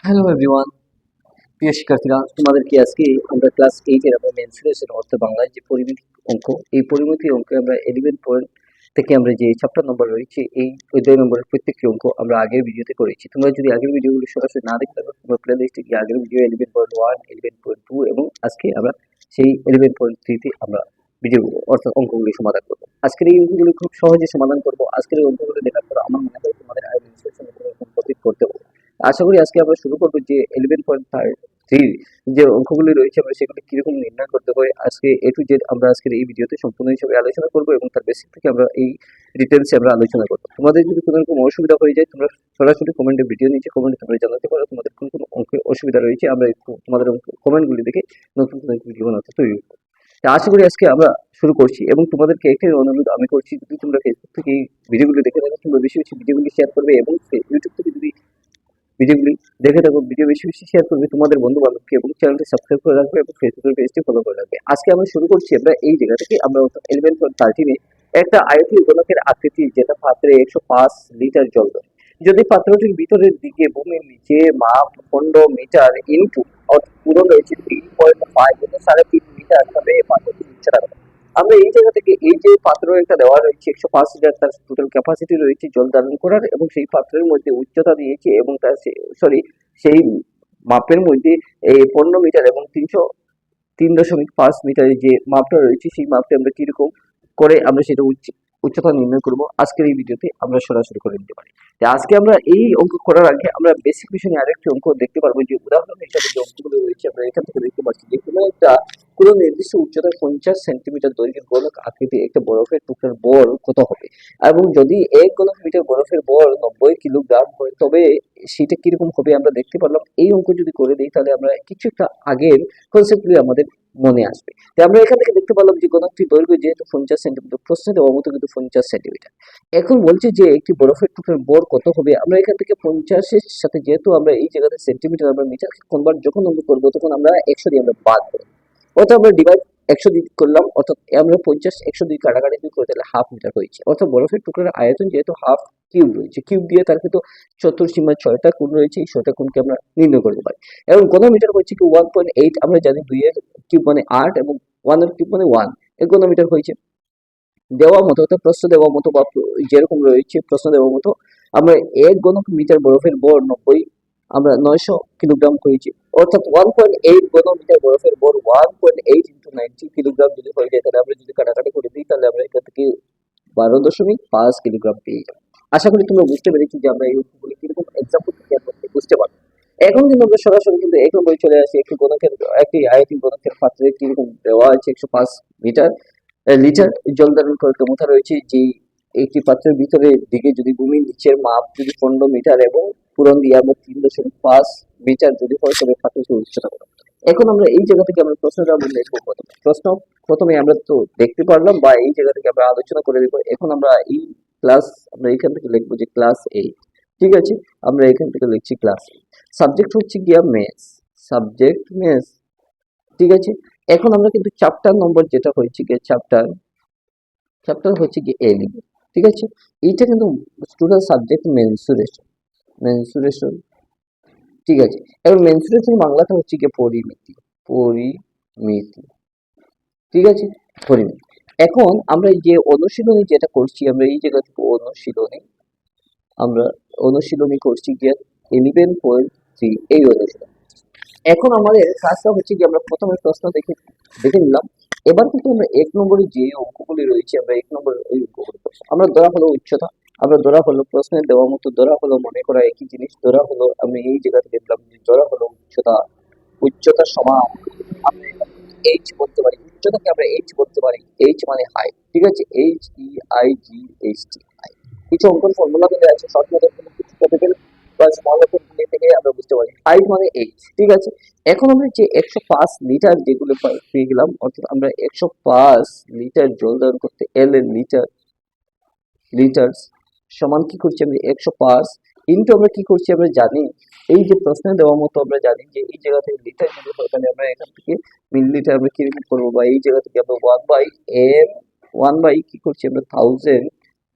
Hello everyone, প্রিয় শিক্ষার্থীরা, তোমাদেরকে আজকে আমরা ক্লাস 8 এর আমরা মেনসুরেশন অর্থ বাংলায় যে পরিমিতি অঙ্ক, এই পরিমিতি অঙ্কে আমরা 11 পয়েন্ট থেকে আমরা যে চ্যাপ্টার নম্বর রয়েছে এই অধ্যায় নম্বরের প্রত্যেকটি অঙ্ক আমরা আগের ভিডিওতে করেছি। তোমরা যদি আগের ভিডিওগুলো সরাসরি না দেখতে পারো, তোমরা প্লে লিস্টে গিয়ে আগের ভিডিও 11.1, 11.2 এবং আজকে আমরা সেই 11.3 তে আমরা ভিডিওগুলো অর্থাৎ অঙ্কগুলি সমাধান করবো। আজকের এই অঙ্কগুলি খুব সহজে সমাধান করবো। আজকের এই অঙ্কগুলো দেখার পর আমার মনে হয় তোমাদের আরো মেনসুরেশন কমপ্লিট করতে হবে। আশা করি আজকে আমরা শুরু করবো যে 11.3 যে অঙ্কগুলি রয়েছে আমরা সেগুলি কিরকম নির্ণয় করতে হয় আজকে এ টু জেড আমরা আজকের এই ভিডিওতে সম্পূর্ণ হিসেবে আলোচনা করবো এবং তার বেসিক থেকে আমরা এই ডিটেলসে আমরা আলোচনা করবো। তোমাদের যদি কোনো রকম অসুবিধা হয়ে যায় তোমরা সরাসরি কমেন্টে ভিডিও নিচে কমেন্টে তোমরা জানাতে পারো তোমাদের কোন কোন অঙ্কে অসুবিধা রয়েছে। আমরা একটু তোমাদের কমেন্টগুলি দেখে নতুন নতুন ভিডিও বানাতে তৈরি করবো। আশা করি আজকে আমরা শুরু করছি এবং তোমাদেরকে একটাই অনুরোধ আমি করছি, যদি তোমরা ফেসবুক থেকে এই ভিডিওগুলি দেখে থাকো তোমরা বেশি বেশি ভিডিওগুলি শেয়ার করবে এবং ইউটিউব থেকে যদি ভিডিওগুলি দেখে থাকো ভিডিও বেশি বেশি শেয়ার করবে তোমাদের বন্ধু বান্ধবকে এবং চ্যানেলটি সাবস্ক্রাইব করে রাখবে এবং ফেসবুকের পেজটি ফলো করে রাখবে। আজকে আমরা শুরু করছি আমরা এই জায়গা থেকে আমরা 11.13 একটা আয়তীয় গোলকের আকৃতি যেটা পাত্রে 105 লিটার জল ধরে। যদি পাত্রটির ভিতরের দিকে ভূমির নিচে মাপ 15 মিটার ইন্টু অর্থাৎ পুরো রয়েছে 3.5 3.5 মিটার তবে পাত্রটির উচ্চতা কত? আমরা এই জায়গা থেকে এই যে পাত্র একটা দেওয়া রয়েছে 105 লিটার তার টোটাল ক্যাপাসিটি রয়েছে জল ধারণ করার এবং সেই পাত্রের মধ্যে উচ্চতা দিয়েছে এবং তার সেই মাপের মধ্যে এই 15 মিটার এবং 3.5 মিটারের যে মাপটা রয়েছে সেই মাপটা আমরা কিরকম করে আমরা সেটা উচ্চতা নির্ণয় করব আজকের এই ভিডিওতে আমরা সরাসরি করে নিতে পারি। আজকে আমরা এই অঙ্ক করার আগে আমরা বেসিক বিষয় নিয়ে আরেকটি অঙ্ক দেখতে পারবো যে উদাহরণ হিসাবে যে অঙ্কগুলো রয়েছে আমরা এখান থেকে দেখতে পাচ্ছি যে কোনো নির্দিষ্ট উচ্চতায় 50 সেন্টিমিটার দৈর্ঘ্যের গোলক আকৃতি একটা বরফের টুকরার বল কত হবে এবং যদি 1 ঘনমিটার বরফের বল 90 কিলোগ্রাম হয় তবে সেটা কিরকম হবে আমরা দেখতে পারলাম। এই অঙ্ক যদি করে দিই তাহলে আমরা কিছু একটা আগের কনসেপ্টগুলি আমাদের মনে আসবে। আমরা এখান থেকে দেখতে পারলাম যে গোলকটির দৈর্ঘ্য যেহেতু 50 সেন্টিমিটার, প্রশ্নে দেওয়া মতো কিন্তু 50 সেন্টিমিটার। এখন বলছে যে একটি বরফের টুকরার বল কত হবে। আমরা এখান থেকে 50-এর সাথে যেহেতু আমরা এই জায়গাতে সেন্টিমিটার আমরা মিটার কনভার্ট যখন অঙ্ক করবো তখন আমরা 100 দিয়ে আমরা বাদ দেবো, অর্থাৎ আমরা ডিভাইড 100 দিয়ে করলাম, অর্থাৎ আমরা 50 100 দিয়ে কাটাকাটি দিয়ে করে তাহলে হাফ মিটার হয়েছে। অর্থাৎ বরফের টুকরার আয়তন যেহেতু হাফ কিউব রয়েছে, কিউব দিয়ে তার কিন্তু চতুর্সীমায় 6টা কোণ রয়েছে, এই 6টা কোণকে আমরা নির্ণয় করতে পারি। এবং ঘনমিটার হচ্ছে কি 1.8, আমরা জানি 2 এর কিউব মানে 8 এবং 1 এর কিউব মানে 1, এই ঘনমিটার হয়েছে। দেওয়া মতো অর্থাৎ প্রশ্ন দেওয়া মতো বা যেরকম রয়েছে প্রশ্ন দেওয়া মতো আমরা 1 ঘনমিটার বরফের বর 90 আমরা 900 কিলোগ্রাম হয়েছে, অর্থাৎ 1.8 ঘনমিটার বরফের বর 1.8 ইন্টু 90 কিলোগ্রাম যদি হয়ে যায় তাহলে আমরা যদি কাটাকাটি করে দিই তাহলে আমরা এখান থেকে 12.5 কিলোগ্রাম পেয়ে যাবো। আশা করি তোমরা বুঝতে পেরেছি যে আমরা এই অঙ্কগুলি কিরকম এক্সাম্পল থেকে আমরা বুঝতে পারবো। এখন কিন্তু আমরা সরাসরি কিন্তু এক নম্বরে চলে আসি। একটি গোলকের একটি আয়তন গোলকের পাত্রে কিরকম দেওয়া আছে 105 লিটার জল ধারণ করার ক্ষমতা রয়েছে। যে একটি পাত্রের ভিতরের দিকে যদি ভূমির নিচের মাপ যদি 15 মিটার এবং পূরণ দিয়ে আমরা 3.5 মিটার যদি হয় তবে পাত্রটির উচ্চতা কত। এখন আমরা এই জায়গা থেকে আমরা প্রশ্নটা আমরা লিখবো। প্রশ্ন প্রথমে আমরা তো দেখতে পারলাম বা এই জায়গা থেকে আমরা আলোচনা করে দেবো। এখন আমরা এই ক্লাস আমরা এখান থেকে লিখবো যে ক্লাস 8, ঠিক আছে। আমরা এখান থেকে লিখছি ক্লাস 8, সাবজেক্ট হচ্ছে গিয়া ম্যাথস, সাবজেক্ট ম্যাথস, ঠিক আছে। এখন আমরা কিন্তু চ্যাপ্টার নম্বর যেটা হয়েছে গিয়ে চ্যাপ্টার চ্যাপ্টার হচ্ছে কি এ লিখবো, ঠিক আছে। এইটা কিন্তু স্টুডেন্ট সাবজেক্ট মেনসুরেশন, মেনসুরেশন, ঠিক আছে। এবং মেনসুরেশন বাংলাটা হচ্ছে কি পরিমিতি, পরিমিতি, ঠিক আছে, পরিমিতি। এখন আমরা এই যে অনুশীলনী যেটা করছি আমরা এই জায়গা থেকে অনুশীলনী আমরা অনুশীলনী করছি গিয়ে 11.3 এই অনুশীলনী। এখন আমাদের কাজটা হচ্ছে কি আমরা প্রথমে প্রশ্ন দেখে দেখে নিলাম। এবার কিন্তু আমরা 1 নম্বরে যে অঙ্কগুলি রয়েছে আমরা 1 নম্বর ওই অঙ্কগুলি করবো। আমরা ধরা হলো উচ্চতা, আমরা ধরা হলো প্রশ্নের দেওয়া মতো ধরা হলো মনে করা একই জিনিস, ধরা হলো আমি এই জায়গা থেকে দেখলাম যে ধরা হলো উচ্চতা, উচ্চতা সমান আমরা এইচ বলতে পারি, উচ্চতাকে আমরা এইচ বলতে পারি, এইচ মানে হাইট, ঠিক আছে। HEIGHT, কিছু অঙ্কন ফর্মুলা গুলো আছে শর্ট মেথড কিছু ক্যাপিটাল বা স্মল মেথড থেকে আমরা বুঝতে পারি হাইট মানে এইচ, ঠিক আছে। এখন আমরা যে 105 লিটার যেগুলো পেয়ে গেলাম, অর্থাৎ আমরা 105 লিটার জল ধারণ করতে এল এর লিটার, লিটার সমান কি করছি আমরা 105 ইন্টু আমরা কি করছি আমরা জানি এই যে প্রশ্নে দেওয়া মতো আমরা জানি যে এই জায়গা থেকে লিটার যদি হয় তাহলে আমরা এখান থেকে মিলিলিটার আমরা কিরকম করবো বা এই জায়গা থেকে আমরা 1/m 1 বাই কি করছি আমরা 1000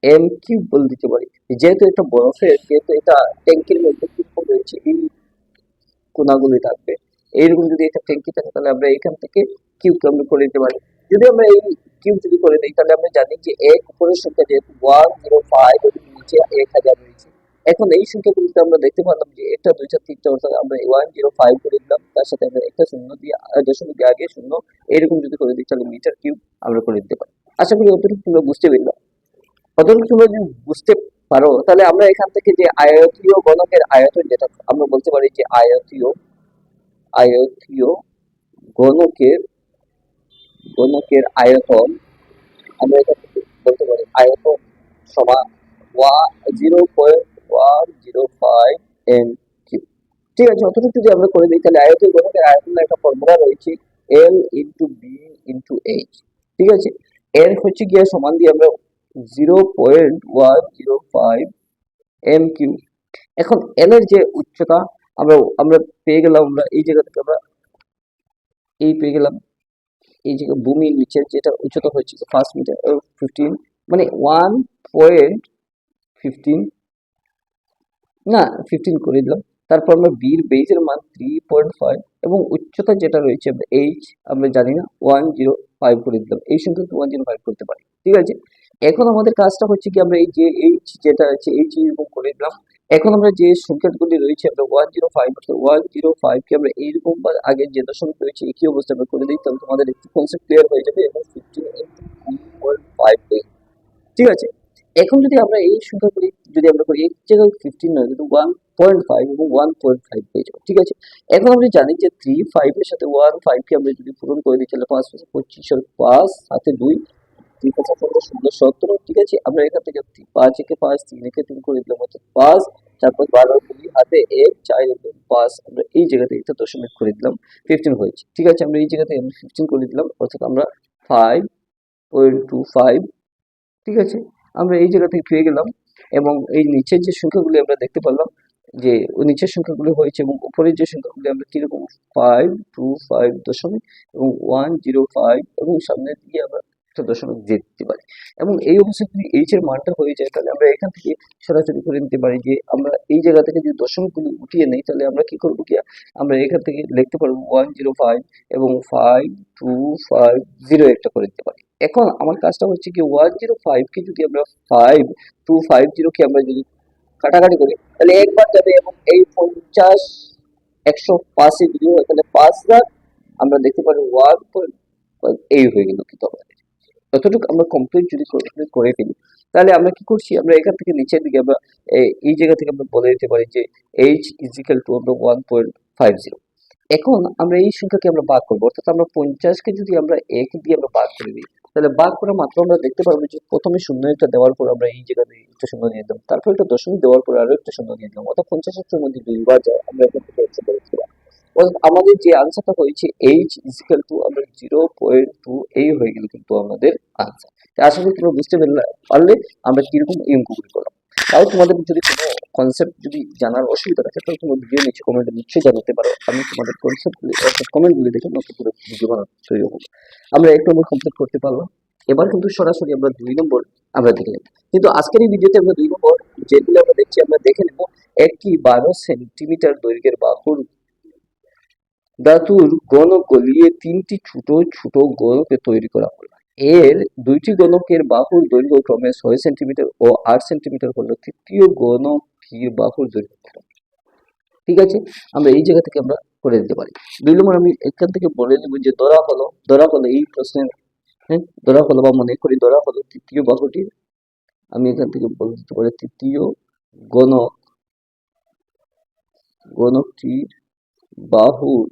m³ বলে দিতে পারি। যেহেতু এটা বরফের, যেহেতু এটা ট্যাঙ্কের মধ্যে কিরকম রয়েছে এই কোনাগুলি থাকবে। এইরকম যদি একটা ট্যাঙ্কি থাকে তাহলে আমরা এখান থেকে কিউব আমরা করে দিতে পারি। যদি আমরা এই কিউব যদি করে দিই তাহলে আমরা জানি যে এক উপরের সংখ্যা যেহেতু 105 এবং নিচে 1000 রয়েছে। এখন এই সংখ্যাগুলিতে আমরা দেখতে পারলাম যে একটা দুইটা তিনটা, অর্থাৎ আমরা 105 করে দিলাম, তার সাথে আমরা একটা শূন্য দিয়ে দশমিক দিয়ে আগে শূন্য, এরকম যদি করে দিই তাহলে মিটার কিউব আমরা করে দিতে পারি। আশা করি অতটুকু তোমরা বুঝতে পারলাম। অতটুকু তোমরা যদি বুঝতে পারো তাহলে আমরা এখান থেকে যে আয়তীয় গণকের আয়তন, যেটা আমরা বলতে পারি যে আয়তীয় আয়তীয় গণকের গণকের আয়তন, আমরা এখান থেকে বলতে পারি আয়তন সমান 0.105 এম কিউ। ঠিক আছে, অতটুকু যদি আমরা করে দিই তাহলে আয়তীয় গণকের আয়তনের একটা ফর্মুলা রয়েছে L into B into H. ঠিক আছে, এর হচ্ছে গিয়ে সমান দিয়ে আমরা 0.105 এম কিউ। এখন এল এর যে উচ্চতা আমরা আমরা পেয়ে গেলাম, আমরা এই জায়গা থেকে আমরা এই পেয়ে গেলাম, এই জায়গায় ভূমির নিচে যেটা উচ্চতা হচ্ছে 5 মিটার 15, মানে 1.15, না 15 করে দিলাম। তারপর আমরা বির বেজের মান 3.5 এবং উচ্চতা যেটা রয়েছে এইচ আমরা জানি না, 105 করে দিলাম। এই সংখ্যাকে 105 করতে পারি। ঠিক আছে, এখন আমাদের কাজটা হচ্ছে কি আমরা এই যে এইচ যেটা আছে এইচ এরকম করে দিলাম। এখন আমরা যে সংখ্যাগুলি রয়েছে আমরা 105, 105 কে আমরা এইরকম বা আগের যে দশমিক রয়েছে একই অবস্থা আমরা করে দিই, তাহলে তোমাদের একটু কনসেপ্ট ক্লিয়ার হয়ে যাবে এবং 15 into 3.5। ঠিক আছে, এখন যদি আমরা এই সংখ্যাগুলি যদি আমরা করি, এক জায়গায় 15 নয় কিন্তু 1.5 এবং 1.5 পেয়ে যাবো। ঠিক আছে, এখন আমরা জানি যে 35 এর সাথে 15 কে আমরা যদি পূরণ করে দিই তাহলে 5 25 আর 5 সাথে 2, 3 5 15 16 17। ঠিক আছে, আমরা এখান থেকে 5 একে 5, 3 একে 3 করে দিলাম, অর্থাৎ 5 4 5 12 2 হাতে 1 4 এবং 5, আমরা এই জায়গাতে একটা দশমিক করে দিলাম, 15 হয়েছে। ঠিক আছে, আমরা এই জায়গাতে 15 করে দিলাম, অর্থাৎ আমরা 5.25। ঠিক আছে, আমরা এই জায়গা থেকে পেয়ে গেলাম এবং এই নিচের যে সংখ্যাগুলি আমরা দেখতে পারলাম যে ওই নিচের সংখ্যাগুলি হয়েছে এবং উপরের যে সংখ্যাগুলি আমরা কিরকম 525 দশমিক এবং 105 এবং সামনের দিকে আমরা একটা দশমিক দিয়ে দিতে পারি। এবং এই অবস্থায় যদি এইচ এর মানটা হয়ে যায় তাহলে আমরা এখান থেকে সরাসরি করে নিতে পারি যে আমরা এই জায়গা থেকে যদি দশমিকগুলি উঠিয়ে নেই তাহলে আমরা কি করবো কি আমরা এখান থেকে লিখতে পারবো 105 এবং 5250 একটা করে দিতে পারি। এখন আমার কাজটা হচ্ছে কি 105 কে যদি আমরা 5250 কে আমরা যদি কাটাকাটি করি তাহলে একবার যাবে এবং এই 50 105 এ যদি হয় তাহলে 5 আমরা দেখতে পারি 1 এই হয়ে গেল কিন্তু আমাদের যতটুকু আমরা কমপ্লিট যদি করে ফেলি তাহলে আমরা কি করছি, আমরা এখান থেকে নিচের দিকে আমরা এই জায়গা থেকে আমরা বলে দিতে পারি যে এইচ ইজিক্যাল টু আমরা 1.50। এখন আমরা এই সংখ্যাকে আমরা ভাগ করবো, অর্থাৎ আমরা 50 কে যদি আমরা 1 দিয়ে আমরা ভাগ করে দিই তাহলে ভাগ করা মাত্র আমরা দেখতে পারবো যে প্রথমে শূন্য একটা দেওয়ার পর আমরা এই জায়গাতে একটা শূন্য দিয়ে দিলাম, তারপর একটা দশমিক দেওয়ার পর আরো একটা শূন্য দিয়ে দিলাম, অর্থাৎ 50 মধ্যে দুইবার যায়, আমরা এখান থেকে একশো করে দিলাম। অর্থাৎ আমাদের যে আনসারটা হয়েছে এইচ ইজিক্যাল টু আমরা 0.2 এই হয়ে গেল কিন্তু আমাদের আনসার। আশা করি তোমরা বুঝতে পারলে আমরা কিরকম এই অঙ্কগুলি করলাম। তাও তোমাদের যদি কোনো কনসেপ্ট যদি জানার অসুবিধা থাকে তাহলে তোমরা ভিডিও নিচে কমেন্টে নিশ্চয়ই জানাতে পারো, আমি তোমাদের কনসেপ্টগুলি অর্থাৎ কমেন্টগুলি দেখে নতুন করে ভিডিও বানাতে তৈরি হবো। আমরা 1 নম্বর কমপ্লিট করতে পারলাম। এবার কিন্তু সরাসরি আমরা 2 নম্বর আমরা দেখে নেব। কিন্তু আজকের এই ভিডিওতে আমরা 2 নম্বর যেগুলো আমরা দেখছি আমরা দেখে নেব একটি 12 সেন্টিমিটার দৈর্ঘ্যের বাহুর ধাতুর গণক গলিয়ে 3টি ছোট ছোট গোলকে তৈরি করা হলো। এর 2টি গণকের বাহুর দৈর্ঘ্য ক্রমে 6 সেন্টিমিটার ও 8 সেন্টিমিটার হলো তৃতীয় গণকটির বাহুর দৈর্ঘ্য। ঠিক আছে, আমরা এই জায়গা থেকে আমরা করে দিতে পারি। 2 নম্বর আমি এখান থেকে বলে নেব যে ধরা হলো এই প্রশ্নের, হ্যাঁ ধরা হলো বা মনে করি ধরা হলো তৃতীয় বাহুটির, আমি এখান থেকে বলে দিতে পারি তৃতীয় গণকটির বাহুর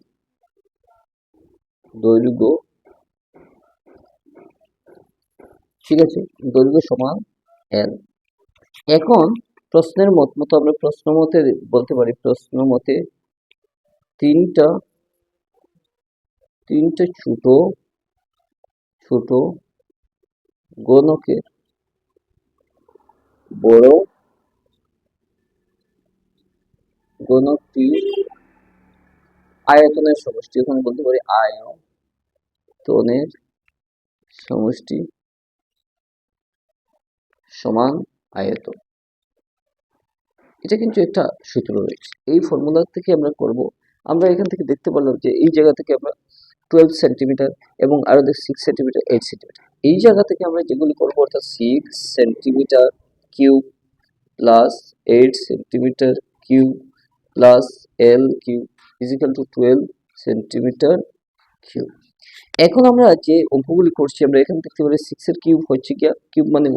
দৈর্ঘ্য, ঠিক আছে, দৈর্ঘ্য সমান এল। এখন প্রশ্নের মতো আমরা প্রশ্ন মতে বলতে পারি প্রশ্ন মতে তিনটা ছোট ছোট গোলকের বড় গোলকটির আয়তনের সমষ্টি, ওখানে বলতে পারি আয়তনের সমষ্টি সমান আয়তন। এটা কিন্তু একটা সূত্র রয়েছে, এই ফর্মুলা থেকে আমরা করব আমরা এখান থেকে দেখতে পারলাম যে এই জায়গা থেকে আমরা 12 সেন্টিমিটার এবং আরো 6 সেন্টিমিটার, 8 সেন্টিমিটার, এই জায়গা থেকে আমরা যেগুলি করবো অর্থাৎ 6 centimetre cube plus 8 centimetre cube plus L cube equal to 12 centimetre cube. এখন আমরা যে অঙ্কগুলি করছি আমরা এখানে দেখতে পারি 6 এর কিউব হচ্ছে কি, কিউব মানে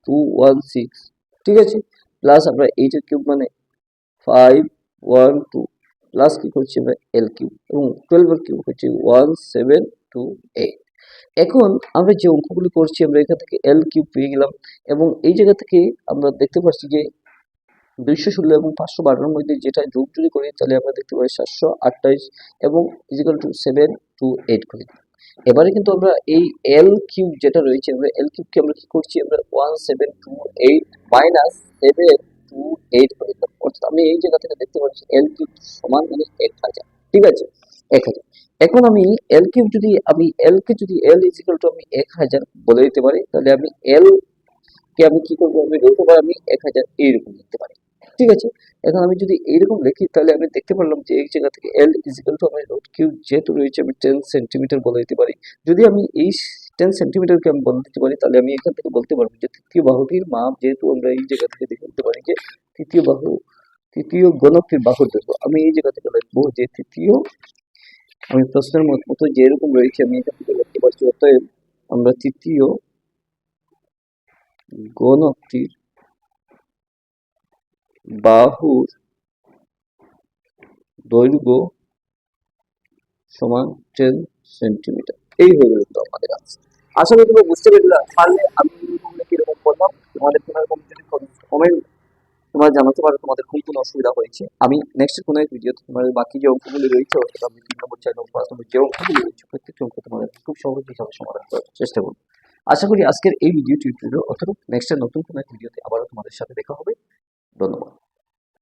216, ঠিক আছে, প্লাস আমরা 8 এর কিউব মানে 512 প্লাস কি করছি আমরা এল কিউব এবং 12 এর কিউব হচ্ছে 1728। এখন আমরা যে অঙ্কগুলি করছি আমরা এখান থেকে এল কিউব পেয়ে গেলাম এবং এই জায়গা থেকে আমরা দেখতে পাচ্ছি যে 216 এবং 512 মধ্যে যেটা যোগ যদি করি তাহলে আমরা দেখতে পাই 728 এবং ইজিক্যাল টু 728 করে দিই। এবারে কিন্তু আমরা এই এল কিউব যেটা রয়েছে আমরা এল কিউবকে আমরা কি করছি আমরা 1728 মাইনাস 728 করে দিলাম, অর্থাৎ আমি এই জায়গা থেকে দেখতে পাচ্ছি এল কিউব সমান মানে 1000, ঠিক আছে, 1000। এখন আমি এল কিউব যদি আমি এল কে যদি এল ইজিক্যাল টু আমি 1000 বলে দিতে পারি তাহলে আমি এল কে আমি কি করবো আমি বলতে পারি আমি 1000 এইরকম লিখতে পারি, ঠিক আছে। এখন আমি যদি এইরকম লিখি তাহলে আমি দেখতে পারলাম যে এই জায়গা থেকে এল ইজিক্যাল টু আমি রুট কিউব যেহেতু রয়েছে আমি 10 সেন্টিমিটার বলে দিতে পারি। যদি আমি এই 10 সেন্টিমিটারকে আমি বলে দিতে পারি তাহলে আমি এখান থেকে বলতে পারবো যে তৃতীয় বাহুটির মাপ, যেহেতু আমরা এই জায়গা থেকে দেখে নিতে পারি যে তৃতীয় বাহু, তৃতীয় গণকটির বাহুর দৈর্ঘ্য, আমি এই জায়গা থেকে লিখবো যে তৃতীয়, আমি প্রশ্নের মতো যেরকম রয়েছে আমি এখান থেকে লিখতে পারছি, অতএব আমরা তৃতীয় গণকটির বাহুর দৈর্ঘ্য সমান 10 সেন্টিমিটার। এই হয়ে গেল তো আমাদের আনসার। আশা করি তোমরা বুঝতে পারলে আমি কিরকম করলাম। তোমাদের কোনো রকম যদি কমেন্ট তোমরা জানাতে পারো তোমাদের কোনো অসুবিধা হয়েছে, আমি নেক্সট কোনো এক ভিডিওতে তোমাদের বাকি যে অঙ্কগুলি রয়েছে অর্থাৎ আমি 3 নম্বর 4 নম্বর 5 নম্বর যে অঙ্কগুলি রয়েছে প্রত্যেকটি অঙ্ক তোমাদের খুব সহজভাবে সমাধান করার চেষ্টা করবো। আশা করি আজকের এই ভিডিও টিউটোরিয়াল অথবা নেক্সট নতুন কোনো এক ভিডিওতে আবারও তোমাদের সাথে দেখা হবে। ধন্যবাদ।